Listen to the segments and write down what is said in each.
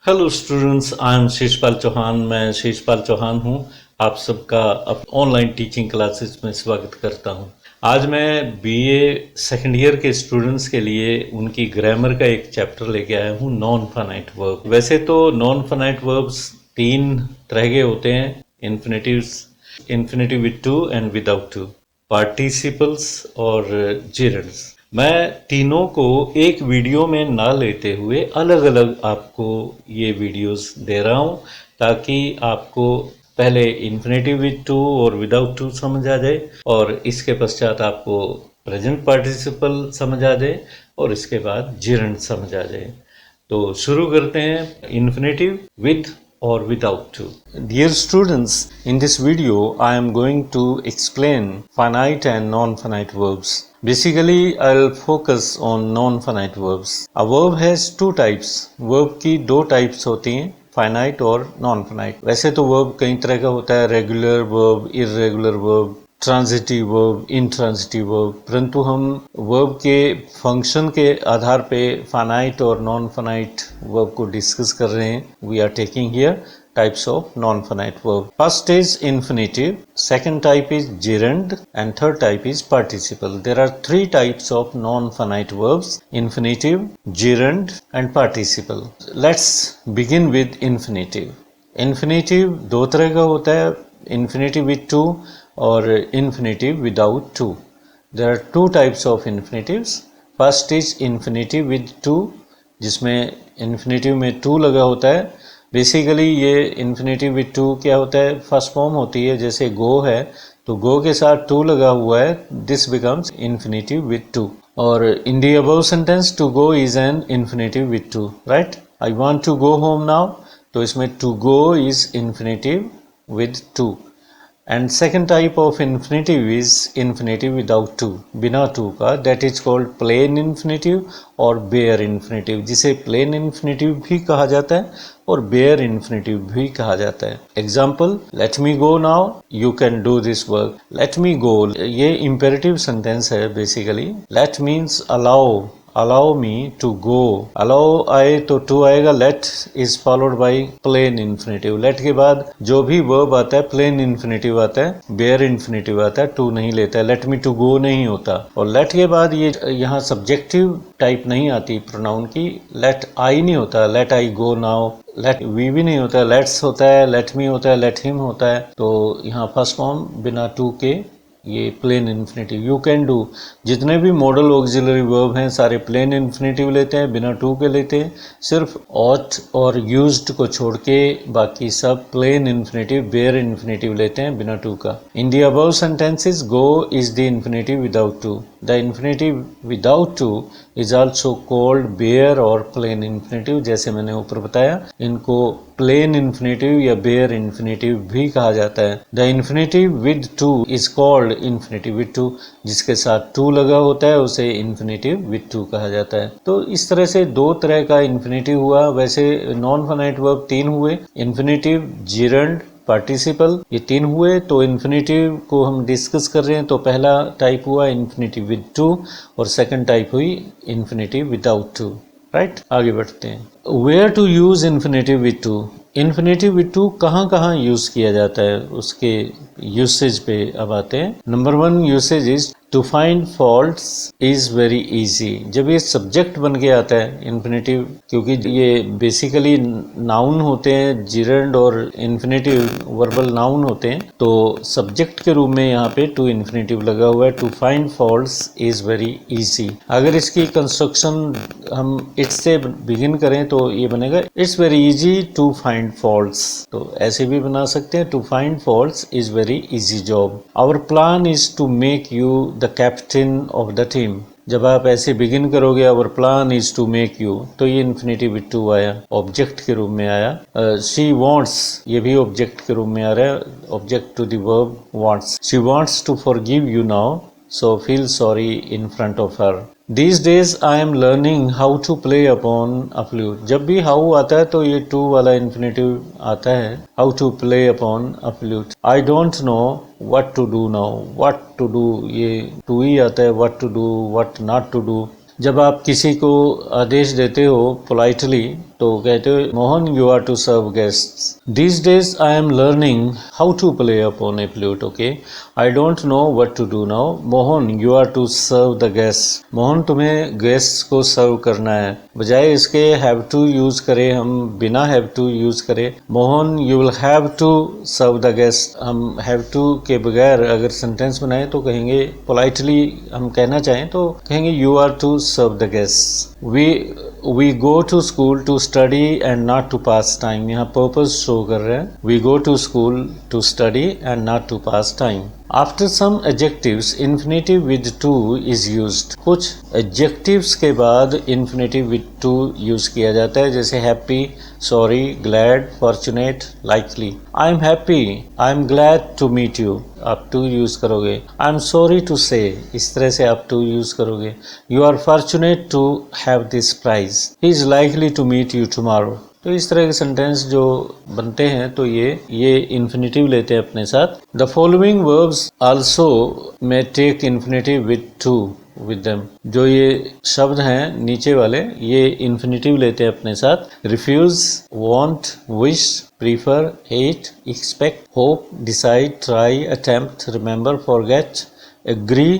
Hello students, I am Shishpal Chauhan. मैं शीशपाल चौहान हूँ। आप सबका अब ऑनलाइन टीचिंग क्लासेस में स्वागत करता हूँ। आज मैं बीए सेकेंड ईयर के स्टूडेंट्स के लिए उनकी ग्रामर का एक चैप्टर लेके आया हूँ, नॉन फाइनाइट वर्ब। वैसे तो नॉन फाइनाइट वर्ब्स तीन तरह के होते हैं, infinitives, infinitive with to and without to, participles और जेरंड्स। मैं तीनों को एक वीडियो में ना लेते हुए अलग अलग आपको ये वीडियोस दे रहा हूँ, ताकि आपको पहले इन्फिनेटिव विद टू और विदाउट टू समझ आ जाए, और इसके पश्चात आपको प्रेजेंट पार्टिसिपल समझ आ जाए, और इसके बाद जिरंड समझ आ जाए। तो शुरू करते हैं infinitive with or without to. Dear students, in this video I am going to explain finite and non-finite verbs. Basically I'll focus on non-finite verbs. A verb has two types. Verb की दो types होती हैं, finite और non-finite. वैसे तो verb कई तरह का होता है, regular verb, irregular verb, transitive verb, intransitive verb, परंतु हम वर्ब के फंक्शन के आधार पे फाइनाइट और नॉन फाइनाइट वर्ब को डिस्कस कर रहे हैं। We are taking here types of non-finite verb. First is infinitive, second type is gerund, and third type is participle. There are three types of non-finite verbs: infinitive, gerund, and participle. Let's begin with infinitive. Infinitive दो तरह का होता है, infinitive with to और infinitive without to. There are two types of infinitives. First is infinitive with to, जिसमें infinitive में to लगा होता है। बेसिकली ये infinitive with to क्या होता है, फर्स्ट फॉर्म होती है। जैसे go है तो go के साथ to लगा हुआ है, this becomes infinitive with to. और in the above sentence to go is an infinitive with to, right? I want to go home now, तो इसमें to go is infinitive with to. And second type of infinitive is infinitive without to, बिना to का, that is called plain infinitive और bare infinitive, जिसे plain infinitive भी कहा जाता है और bare infinitive भी कहा जाता है। Example, let me go now, you can do this work. Let me go, ये imperative sentence है basically. Let means allow, allow me to go, allow आए तो to आएगा, let is followed by plain infinitive. let के बाद जो भी verb आता है plain infinitive आता है, bare infinitive आता है, to नहीं लेता है, let me to go नहीं होता। और let के बाद ये यहाँ subjective type नहीं आती pronoun की, let I नहीं होता, let I go now, let we भी नहीं होता, let's होता है, let me होता है, let him होता है। तो यहाँ फर्स्ट फॉर्म बिना to के ये plain infinitive. You can do, जितने भी मॉडल ऑक्सिलरी वर्ब हैं सारे प्लेन इन्फिनेटिव लेते हैं, बिना टू के लेते हैं। सिर्फ ऑट और यूज्ड को छोड़ के बाकी सब प्लेन इन्फिनेटिव, बेयर इन्फिनेटिव लेते हैं बिना टू का। In the above sentences go is the infinitive without to. The infinitive without to is also called bare और प्लेन इन्फिनेटिव। जैसे मैंने ऊपर बताया, इनको प्लेन इन्फिनेटिव या बेयर इन्फिनेटिव भी कहा जाता है। The infinitive with to is called infinitive with to, जिसके साथ टू लगा होता है उसे इन्फिनेटिव विद टू कहा जाता है। तो इस तरह से दो तरह का इन्फिनेटिव हुआ। वैसे नॉन फाइनाइट वर्ब तीन हुए, इन्फिनेटिव, जिरंड, पार्टिसिपल, ये तीन हुए। तो इन्फिनेटिव को हम डिस्कस कर रहे हैं, तो पहला टाइप हुआ इन्फिनेटिव विद टू और सेकंड टाइप हुई इन्फिनेटिव विदाउट टू। राइट, आगे बढ़ते हैं। Where to use infinitive with to. Infinitive with to कहाँ कहाँ यूज किया जाता है, उसके यूसेज पे अब आते हैं। Number one usage is to find faults is very easy. जब ये सब्जेक्ट बन के आता है इन्फिनेटिव, क्योंकि ये बेसिकली नाउन होते हैं, जिरंड और इन्फिनेटिव वर्बल नाउन होते हैं, तो सब्जेक्ट के रूप में यहाँ पे टू इन्फिनेटिव लगा हुआ है। To find faults is very easy. अगर इसकी कंस्ट्रक्शन हम इट्स से बिगिन करें तो ये बनेगा it's very easy to find faults. तो ऐसे भी बना सकते हैं, to find faults is very easy job. Our plan is to make you the captain of the team. जब आप ऐसे बिगिन करोगे, our plan is to make you, तो ये इन्फिनेटिव विद टू आया, ऑब्जेक्ट के रूप में आया। शी वांट्स, ये भी ऑब्जेक्ट के रूप में आ रहा है, object to the verb wants. She wants to forgive you now, so feel sorry in front of her. These days I am learning how to play upon a flute. जब भी how आता है तो ये to वाला infinitive आता है, how to play upon a flute. I don't know what to do now. What to do, ये to ही आता है, what to do, what not to do. जब आप किसी को आदेश देते हो पोलाइटली, तो कहते हो Mohan you are to serve guests. These days I am learning how to play upon a flute, okay? I don't know what to do now. Mohan you are to serve the guests. Mohan तुम्हें guests को सर्व करना है। बजाय इसके have to use करें हम, बिना have to use करें Mohan you will have to serve the guests। हम have to के बगैर अगर सेंटेंस बनाए तो कहेंगे politely, हम कहना चाहें तो कहेंगे you are to serve the guests। We go to school to study and not to pass time। यहाँ purpose शो कर रहे हैं। We go to school to study and not to pass time। After some adjectives, infinitive with to is used। कुछ adjectives के बाद infinitive with to use किया जाता है, जैसे happy, sorry, glad, fortunate, likely। I am happy, I am glad to meet you। आप to use करोगे। I am sorry to say, इस तरह से आप to यूज करोगे। You are fortunate to have this prize। He is likely to meet you tomorrow। तो इस तरह के सेंटेंस जो बनते हैं तो ये इन्फिनेटिव लेते हैं अपने साथ। The following verbs also may take infinitive with to with them. जो ये शब्द हैं नीचे वाले ये इन्फिनेटिव लेते हैं अपने साथ। Refuse, want, wish, prefer, hate, expect, hope, decide, try, attempt, remember, forget, agree,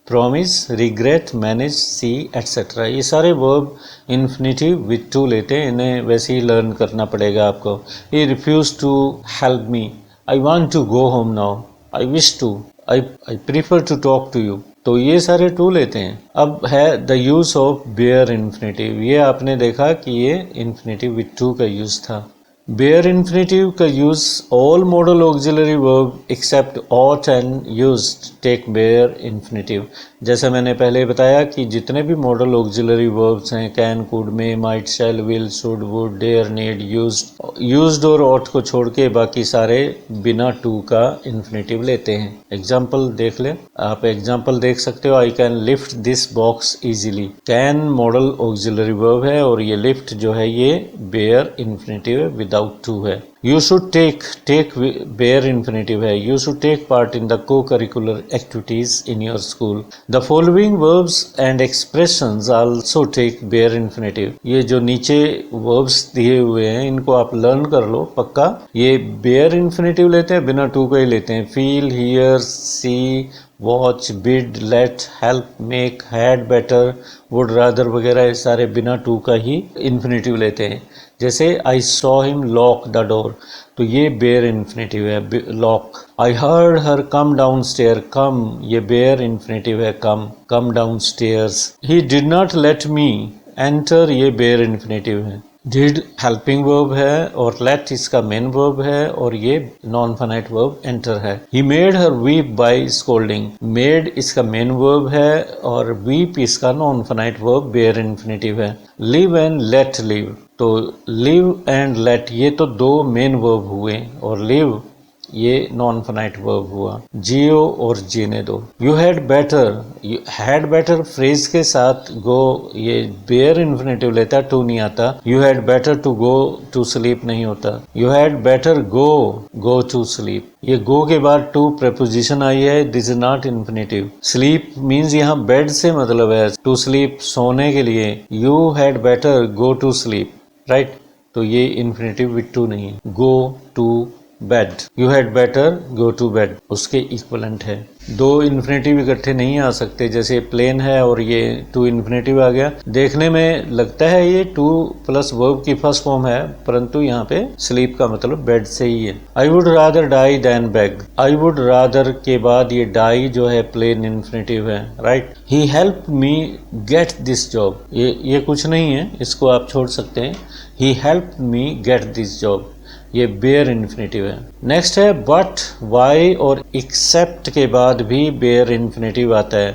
promise, regret, manage, see etcetera. ये सारे वर्ब इन्फिनेटिव विद टू लेते हैं, इन्हें वैसे ही लर्न करना पड़ेगा आपको। He refuse to help me, I want to go home now, I wish to, I prefer to talk to you. तो ये सारे टू लेते हैं। अब है the use of bare infinitive. ये आपने देखा कि ये इन्फिनेटिव विद टू का यूज था। बेयर इन्फिनेटिव का use all modal auxiliary verb except ought and used take bare infinitive. जैसा मैंने पहले बताया कि जितने भी मॉडल ऑक्सिलरी वर्ब्स हैं can, could, may, might, shall, will, should, would, dare, need, used और ऑट को छोड़ के बाकी सारे बिना टू का इन्फिनेटिव लेते हैं। एग्जाम्पल देख लें, आप एग्जाम्पल देख सकते हो। I can lift this box easily. Can model auxiliary verb है और ये लिफ्ट जो है ये बेयर इन्फिनेटिव है, विदाउट टू है। You should take bare infinitive है। You should take part in the co-curricular activities in your school। The following verbs and expressions also take bare infinitive। ये जो नीचे verbs दिए हुए हैं इनको आप लर्न कर लो पक्का। ये bare infinitive लेते हैं, बिना टू का ही लेते हैं। feel, hear, see, watch, bid, let, help, make, had, better, would rather वगैरह ये सारे बिना टू का ही इन्फिनेटिव लेते हैं। जैसे I saw him lock the door, तो ये बेयर इन्फिनेटिव है, lock. I heard her come downstairs, come ये बेयर इन्फिनेटिव है, come downstairs। He did not let me enter, ये बेयर इन्फिनेटिव है। डिड हेल्पिंग वर्ब है और लेट इसका मेन वर्ब है और ये नॉन फाइनाइट वर्ब एंटर है। He made her weep by scolding. Made इसका मेन वर्ब है और वीप इसका non finite verb bare infinitive है। लिव एंड लेट लिव, तो लिव एंड लेट ये तो दो मेन वर्ब हुए और लिव ये नॉन फाइनाइट वर्ब हुआ। जियो और जीने दो। यू हैड बेटर फ्रेज के साथ गो ये बेयर इन्फिनेटिव लेता है, टू नहीं आता। You had better to go to sleep नहीं होता। You had better go to sleep. ये गो के बाद टू प्रेपोजिशन आई है, this is not infinitive. Sleep means यहाँ बेड से मतलब है, टू स्लीप सोने के लिए। You had better go to sleep, right. तो ये इन्फिनेटिव विद टू नहीं है। Go to bed, you had better go to bed उसके इक्वलेंट है। दो इन्फिनेटिव इकट्ठे नहीं आ सकते, जैसे प्लेन है और ये टू इन्फिनेटिव आ गया। देखने में लगता है ये टू प्लस वर्ब की फर्स्ट फॉर्म है, परंतु यहाँ पे स्लीप का मतलब बेड से ही है। I would rather die than beg. I would rather के बाद ये डाई जो है प्लेन इन्फिनेटिव है, right. He help me get this job, ये कुछ नहीं है, इसको आप छोड़ सकते हैं। He help me get this job, ये बेयर इन्फिनेटिव है। नेक्स्ट है बट, वाई और एक्सेप्ट के बाद भी बेयर इन्फिनेटिव आता है।